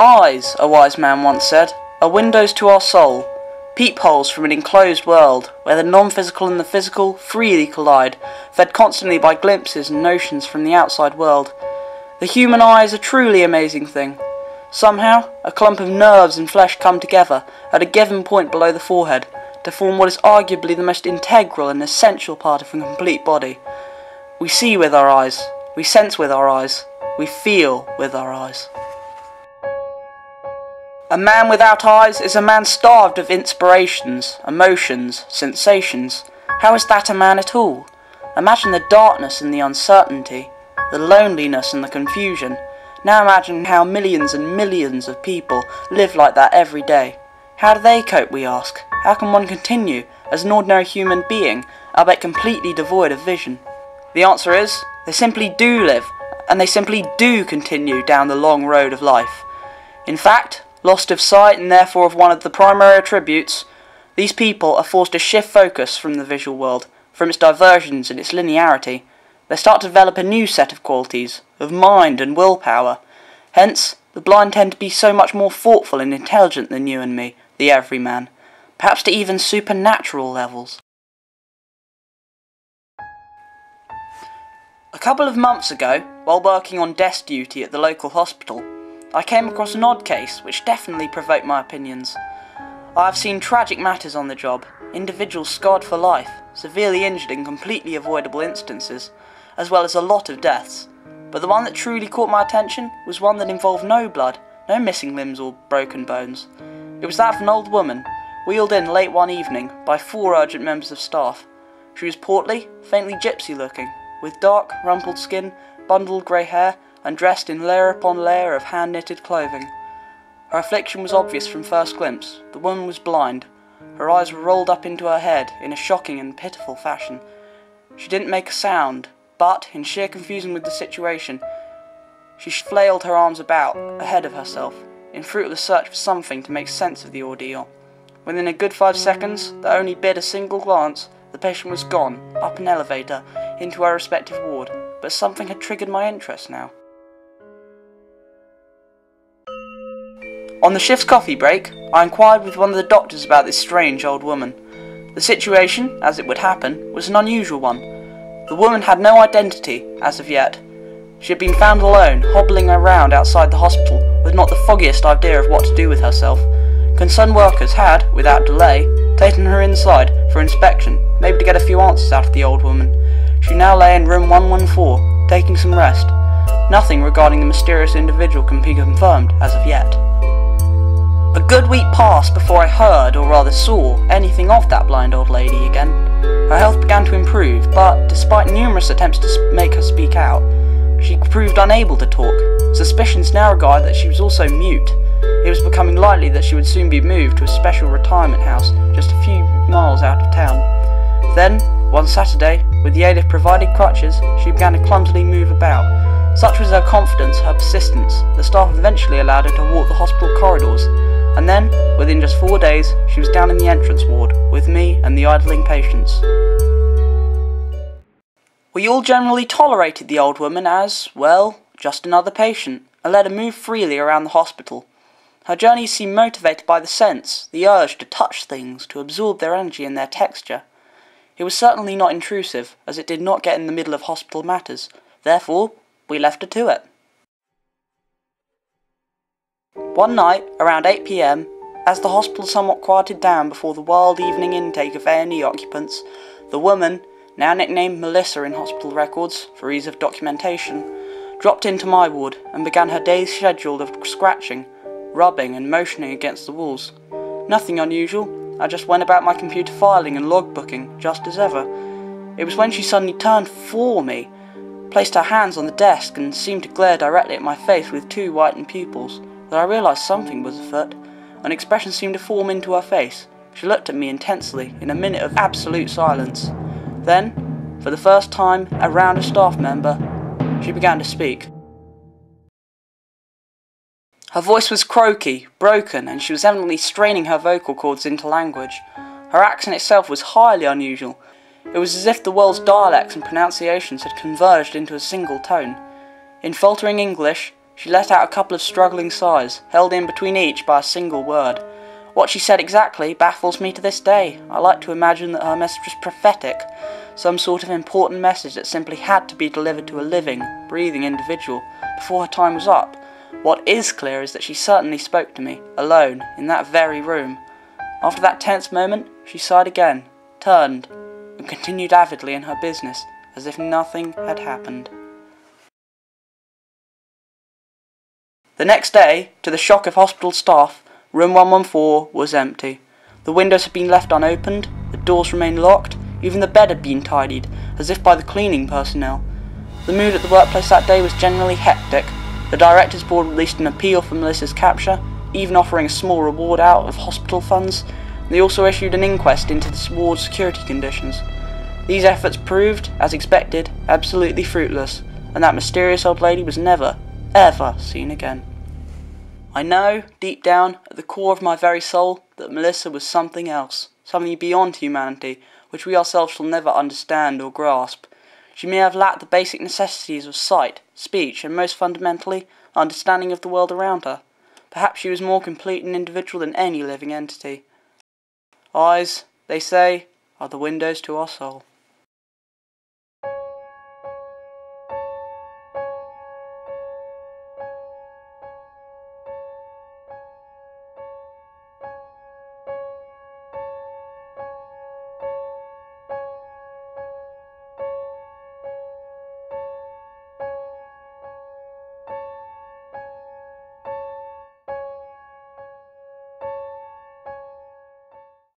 Eyes, a wise man once said, are windows to our soul, peepholes from an enclosed world, where the non-physical and the physical freely collide, fed constantly by glimpses and notions from the outside world. The human eye is a truly amazing thing. Somehow, a clump of nerves and flesh come together at a given point below the forehead to form what is arguably the most integral and essential part of a complete body. We see with our eyes, we sense with our eyes, we feel with our eyes. A man without eyes is a man starved of inspirations, emotions, sensations. How is that a man at all? Imagine the darkness and the uncertainty, the loneliness and the confusion. Now imagine how millions and millions of people live like that every day. How do they cope, we ask? How can one continue as an ordinary human being, albeit completely devoid of vision? The answer is, they simply do live, and they simply do continue down the long road of life. In fact, lost of sight and therefore of one of the primary attributes, these people are forced to shift focus from the visual world, from its diversions and its linearity. They start to develop a new set of qualities, of mind and willpower. Hence, the blind tend to be so much more thoughtful and intelligent than you and me, the everyman, perhaps to even supernatural levels. A couple of months ago, while working on desk duty at the local hospital, I came across an odd case which definitely provoked my opinions. I have seen tragic matters on the job, individuals scarred for life, severely injured in completely avoidable instances, as well as a lot of deaths. But the one that truly caught my attention was one that involved no blood, no missing limbs or broken bones. It was that of an old woman, wheeled in late one evening by 4 urgent members of staff. She was portly, faintly gypsy looking, with dark, rumpled skin, bundled grey hair, and dressed in layer upon layer of hand-knitted clothing. Her affliction was obvious from first glimpse. The woman was blind. Her eyes were rolled up into her head in a shocking and pitiful fashion. She didn't make a sound, but, in sheer confusion with the situation, she flailed her arms about, ahead of herself, in fruitless search for something to make sense of the ordeal. Within a good 5 seconds, that only bid a single glance, the patient was gone, up an elevator, into her respective ward, but something had triggered my interest now. On the shift's coffee break, I inquired with one of the doctors about this strange old woman. The situation, as it would happen, was an unusual one. The woman had no identity, as of yet. She had been found alone, hobbling around outside the hospital, with not the foggiest idea of what to do with herself. Concerned workers had, without delay, taken her inside for inspection, maybe to get a few answers out of the old woman. She now lay in room 114, taking some rest. Nothing regarding the mysterious individual can be confirmed, as of yet. A good week passed before I heard, or rather saw, anything of that blind old lady again. Her health began to improve, but despite numerous attempts to make her speak out, she proved unable to talk. Suspicions now regard that she was also mute. It was becoming likely that she would soon be moved to a special retirement house just a few miles out of town. Then, one Saturday, with the aid of provided crutches, she began to clumsily move about. Such was her confidence, her persistence, the staff eventually allowed her to walk the hospital corridors, and then, within just 4 days, she was down in the entrance ward, with me and the idling patients. We all generally tolerated the old woman as, well, just another patient, and let her move freely around the hospital. Her journeys seemed motivated by the sense, the urge to touch things, to absorb their energy and their texture. It was certainly not intrusive, as it did not get in the middle of hospital matters. Therefore, we left her to it. One night, around 8 p.m, as the hospital somewhat quieted down before the wild evening intake of A&E occupants, the woman, now nicknamed Melissa in hospital records for ease of documentation, dropped into my ward and began her day's schedule of scratching, rubbing and motioning against the walls. Nothing unusual, I just went about my computer filing and logbooking, just as ever. It was when she suddenly turned for me, placed her hands on the desk and seemed to glare directly at my face with 2 whitened pupils, that I realised something was afoot. An expression seemed to form into her face. She looked at me intensely, in a minute of absolute silence. Then, for the first time around a staff member, she began to speak. Her voice was croaky, broken, and she was evidently straining her vocal cords into language. Her accent itself was highly unusual. It was as if the world's dialects and pronunciations had converged into a single tone. In faltering English, She let out a couple of struggling sighs, held in between each by a single word. What she said exactly baffles me to this day. I like to imagine that her message was prophetic, some sort of important message that simply had to be delivered to a living, breathing individual before her time was up. What is clear is that she certainly spoke to me, alone, in that very room. After that tense moment, she sighed again, turned, and continued avidly in her business, as if nothing had happened. The next day, to the shock of hospital staff, room 114 was empty. The windows had been left unopened, the doors remained locked, even the bed had been tidied, as if by the cleaning personnel. The mood at the workplace that day was generally hectic. The directors' board released an appeal for Melissa's capture, even offering a small reward out of hospital funds. They also issued an inquest into the ward's security conditions. These efforts proved, as expected, absolutely fruitless, and that mysterious old lady was never, ever seen again. I know, deep down, at the core of my very soul, that Melissa was something else, something beyond humanity, which we ourselves shall never understand or grasp. She may have lacked the basic necessities of sight, speech, and most fundamentally, understanding of the world around her. Perhaps she was more complete an individual than any living entity. Eyes, they say, are the windows to our soul.